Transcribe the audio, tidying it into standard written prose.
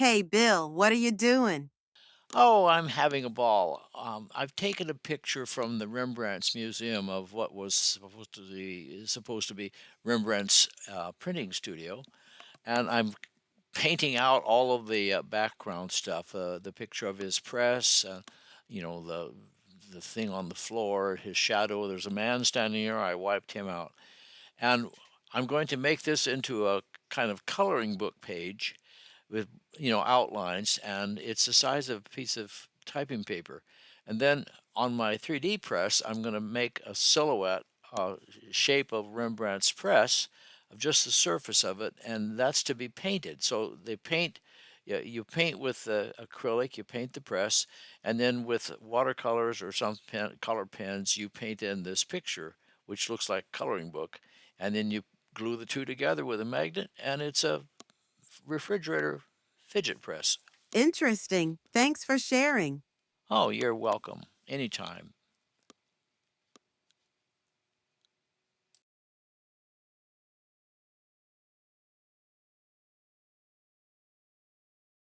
Hey, Bill, what are you doing? Oh, I'm having a ball. I've taken a picture from the Rembrandt's museum of what was supposed to be Rembrandt's printing studio, and I'm painting out all of the background stuff. The picture of his press, the thing on the floor, his shadow. There's a man standing here. I wiped him out, and I'm going to make this into a kind of coloring book page with outlines, and it's the size of a piece of typing paper. And then on my 3D press, I'm going to make a silhouette shape of Rembrandt's press of just the surface of it, and that's to be painted. So they paint. You paint with acrylic, you paint the press, and then with watercolors or some color pens, you paint in this picture, which looks like a coloring book, and then you glue the two together with a magnet, and it's a refrigerator fidget press. Interesting. Thanks for sharing. Oh, you're welcome. Anytime.